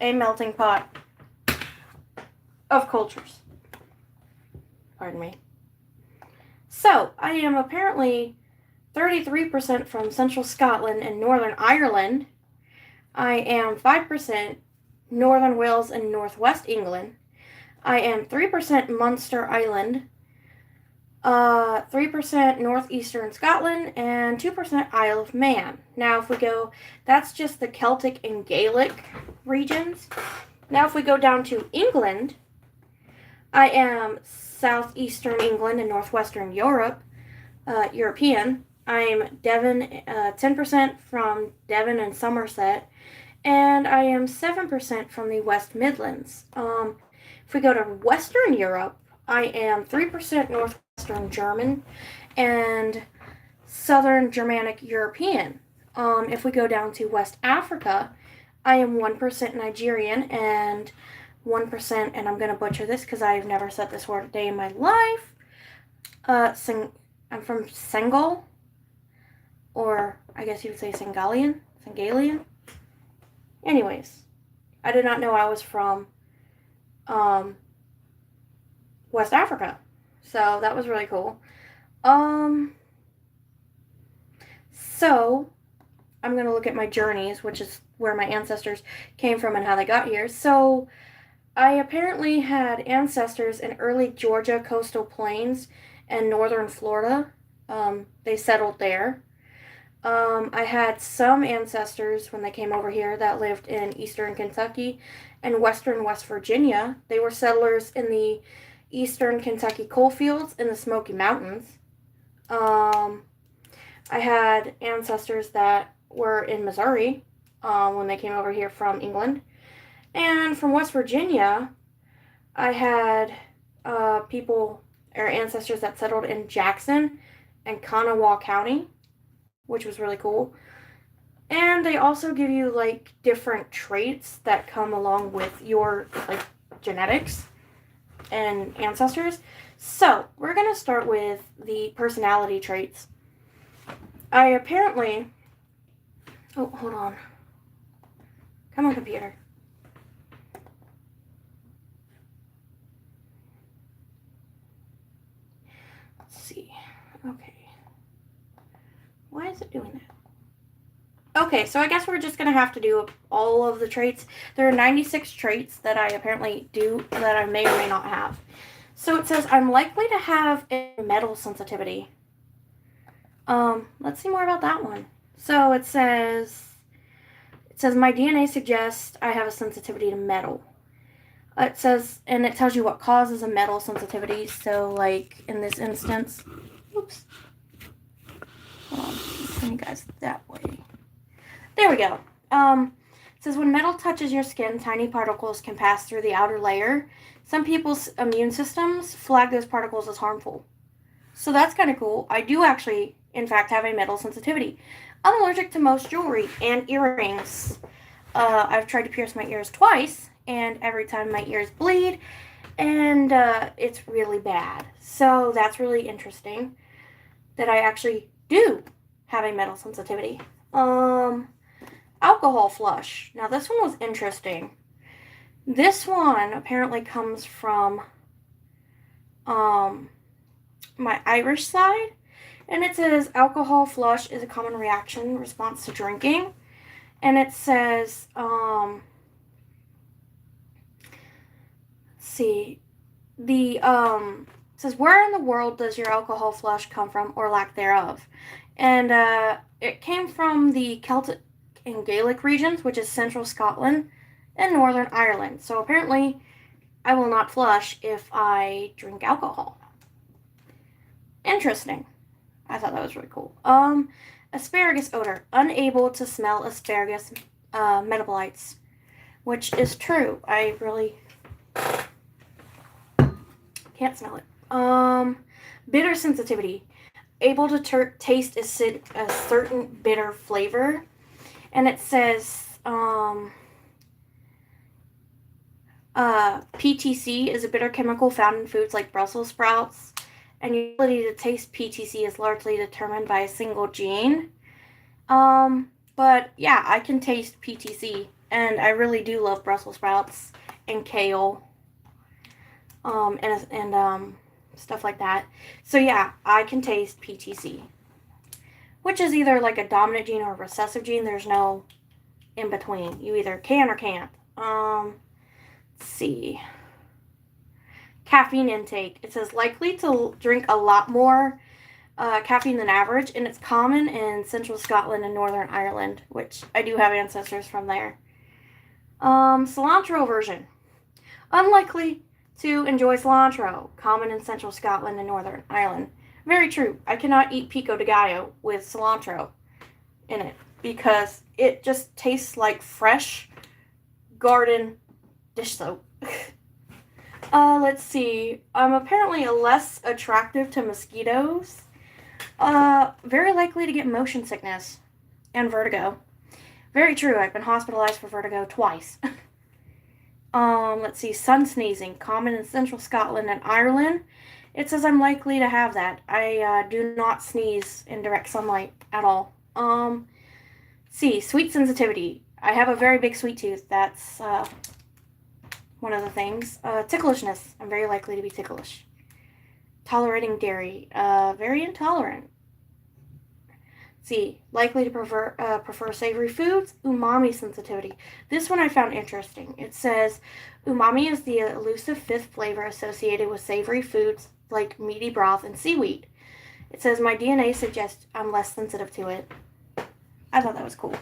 a melting pot of cultures. Pardon me. So, I am apparently 33% from Central Scotland and Northern Ireland. I am 5% Northern Wales and Northwest England. I am 3% Munster Island, 3% Northeastern Scotland, and 2% Isle of Man. Now, if we go, that's just the Celtic and Gaelic regions. Now, if we go down to England, I am southeastern England and northwestern Europe, European. I'm Devon, 10% from Devon and Somerset, and I am 7% from the West Midlands. If we go to Western Europe, I am 3% Northwestern German and Southern Germanic European. If we go down to West Africa, I am 1% Nigerian and 1%, and I'm going to butcher this because I've never said this word a day in my life. I'm from Senegal, or I guess you would say Sengalian. Anyways, I did not know I was from West Africa, so that was really cool. So I'm going to look at my journeys, which is where my ancestors came from and how they got here. So I apparently had ancestors in early Georgia coastal plains and northern Florida. They settled there. I had some ancestors when they came over here that lived in eastern Kentucky and western West Virginia. They were settlers in the eastern Kentucky coal fields in the Smoky Mountains. I had ancestors that were in Missouri when they came over here from England. And from West Virginia, I had people or ancestors that settled in Jackson and Kanawha County, which was really cool. And they also give you like different traits that come along with your like genetics and ancestors. So we're gonna start with the personality traits. I apparently, oh, hold on. Come on, computer. Let's see. Okay. Why is it doing that? Okay, so I guess we're just going to have to do all of the traits. There are 96 traits that I apparently do that I may or may not have. So it says, I'm likely to have a metal sensitivity. Let's see more about that one. So it says my DNA suggests I have a sensitivity to metal. It says, and it tells you what causes a metal sensitivity. So like in this instance, oops. Send you guys that way. There we go. It says when metal touches your skin, tiny particles can pass through the outer layer. Some people's immune systems flag those particles as harmful. So that's kind of cool. I do actually, in fact, have a metal sensitivity. I'm allergic to most jewelry and earrings. I've tried to pierce my ears twice, and every time my ears bleed, and it's really bad. So that's really interesting that I actually do have a metal sensitivity. Alcohol flush. Now this one was interesting. This one apparently comes from my Irish side, and it says alcohol flush is a common reaction in response to drinking, and it says it says where in the world does your alcohol flush come from or lack thereof? And it came from the Celtic and Gaelic regions, which is central Scotland and Northern Ireland. So apparently I will not flush if I drink alcohol. Interesting. I thought that was really cool. Asparagus odor. Unable to smell asparagus metabolites, which is true. I really can't smell it. Bitter sensitivity. Able to taste a certain bitter flavor. And it says PTC is a bitter chemical found in foods like Brussels sprouts. And your ability to taste PTC is largely determined by a single gene. But yeah, I can taste PTC and I really do love Brussels sprouts and kale, and stuff like that. So yeah, I can taste PTC, which is either like a dominant gene or a recessive gene. There's no in between. You either can or can't. Let's see. Caffeine intake. It says likely to drink a lot more caffeine than average, and it's common in central Scotland and Northern Ireland, which I do have ancestors from there. Cilantro version. Unlikely to enjoy cilantro, common in central Scotland and Northern Ireland. Very true. I cannot eat pico de gallo with cilantro in it because it just tastes like fresh garden dish soap. Let's see. I'm apparently less attractive to mosquitoes. Very likely to get motion sickness and vertigo. Very true. I've been hospitalized for vertigo twice. Let's see. Sun sneezing, common in central Scotland and Ireland. It says I'm likely to have that. I do not sneeze in direct sunlight at all. See, sweet sensitivity. I have a very big sweet tooth. That's one of the things. Ticklishness. I'm very likely to be ticklish. Tolerating dairy. Very intolerant. See, likely to prefer savory foods. Umami sensitivity. This one I found interesting. It says umami is the elusive fifth flavor associated with savory foods like meaty broth and seaweed. It says my DNA suggests I'm less sensitive to it. I thought that was cool.